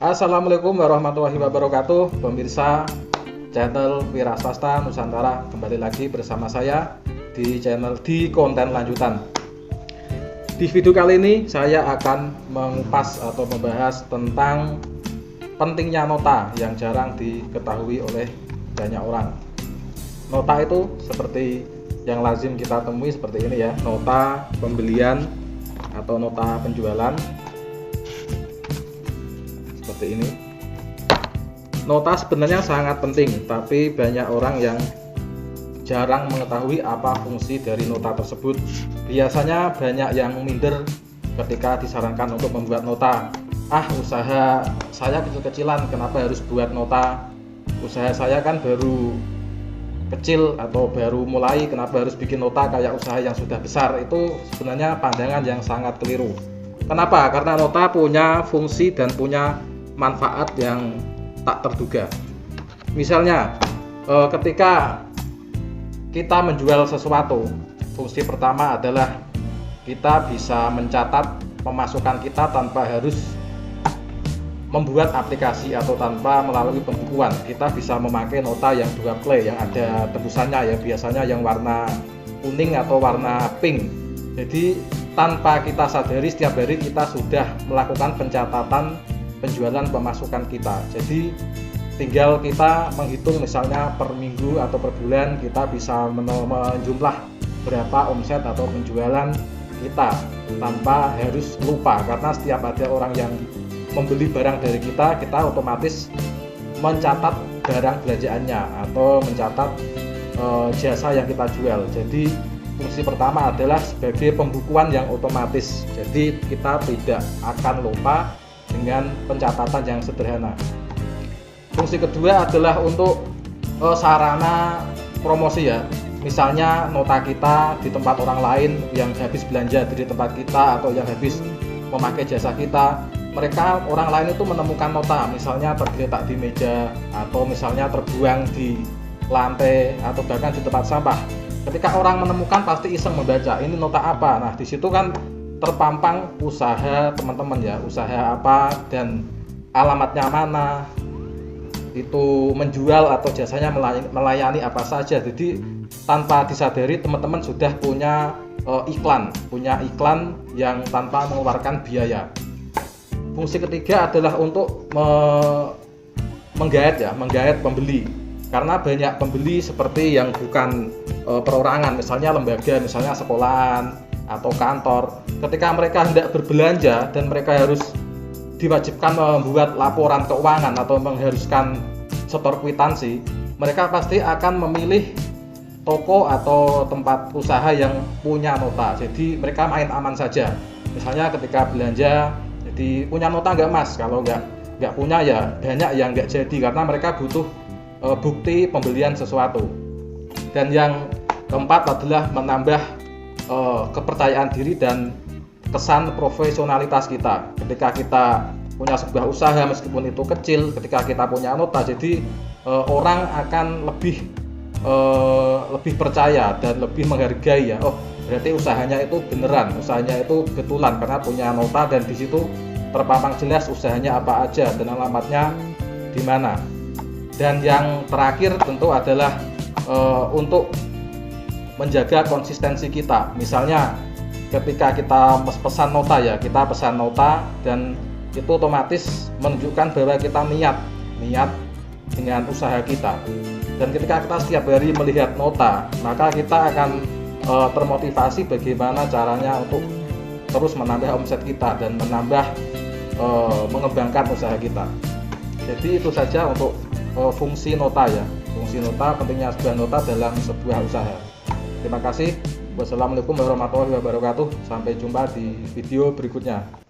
Assalamualaikum warahmatullahi wabarakatuh, pemirsa channel Wira Swasta Nusantara. Kembali lagi bersama saya di channel di konten lanjutan. Di video kali ini saya akan mengupas atau membahas tentang pentingnya nota yang jarang diketahui oleh banyak orang. Nota itu seperti yang lazim kita temui seperti ini ya, nota pembelian atau nota penjualan. Seperti ini. Nota sebenarnya sangat penting, tapi banyak orang yang jarang mengetahui apa fungsi dari nota tersebut. Biasanya banyak yang minder ketika disarankan untuk membuat nota. Usaha saya kecil-kecilan, kenapa harus buat nota? Usaha saya kan baru kecil atau baru mulai, kenapa harus bikin nota kayak usaha yang sudah besar? Itu sebenarnya pandangan yang sangat keliru. Kenapa? Karena nota punya fungsi dan punya manfaat yang tak terduga. Misalnya ketika kita menjual sesuatu, fungsi pertama adalah kita bisa mencatat pemasukan kita tanpa harus membuat aplikasi atau tanpa melalui pembukuan. Kita bisa memakai nota yang dua clay yang ada tebusannya ya, biasanya yang warna kuning atau warna pink. Jadi tanpa kita sadari setiap hari kita sudah melakukan pencatatan penjualan pemasukan kita. Jadi tinggal kita menghitung misalnya per minggu atau per bulan kita bisa menjumlah berapa omset atau penjualan kita tanpa harus lupa, karena setiap ada orang yang membeli barang dari kita, kita otomatis mencatat barang belanjaannya atau mencatat jasa yang kita jual. Jadi fungsi pertama adalah sebagai pembukuan yang otomatis. Jadi kita tidak akan lupa dengan pencatatan yang sederhana. Fungsi kedua adalah untuk sarana promosi ya. Misalnya nota kita di tempat orang lain yang habis belanja di tempat kita atau yang habis memakai jasa kita, orang lain itu menemukan nota, misalnya tergeletak di meja atau misalnya terbuang di lantai atau bahkan di tempat sampah. Ketika orang menemukan pasti iseng membaca, ini nota apa? Nah, di situ kan terpampang usaha teman-teman ya, usaha apa dan alamatnya mana, itu menjual atau jasanya melayani apa saja. Jadi tanpa disadari teman-teman sudah punya iklan yang tanpa mengeluarkan biaya. Fungsi ketiga adalah untuk menggait pembeli, karena banyak pembeli seperti yang bukan perorangan, misalnya lembaga, misalnya sekolahan atau kantor. Ketika mereka hendak berbelanja dan mereka harus diwajibkan membuat laporan keuangan atau mengharuskan setor kwitansi, mereka pasti akan memilih toko atau tempat usaha yang punya nota. Jadi mereka main aman saja. Misalnya ketika belanja, jadi punya nota nggak mas? Kalau nggak punya ya banyak yang nggak jadi, karena mereka butuh bukti pembelian sesuatu. Dan yang keempat adalah menambah kepercayaan diri dan kesan profesionalitas kita. Ketika kita punya sebuah usaha meskipun itu kecil, ketika kita punya nota, jadi orang akan lebih percaya dan lebih menghargai ya. Oh, berarti usahanya itu beneran, usahanya itu betulan karena punya nota dan di situ terpampang jelas usahanya apa aja dan alamatnya di mana. Dan yang terakhir tentu adalah untuk menjaga konsistensi kita. Misalnya ketika kita pesan nota ya, kita pesan nota dan itu otomatis menunjukkan bahwa kita niat dengan usaha kita. Dan ketika kita setiap hari melihat nota, maka kita akan termotivasi bagaimana caranya untuk terus menambah omset kita dan mengembangkan usaha kita. Jadi itu saja untuk fungsi nota ya. Fungsi nota, pentingnya sebuah nota dalam sebuah usaha. Terima kasih. Wassalamualaikum warahmatullahi wabarakatuh. Sampai jumpa di video berikutnya.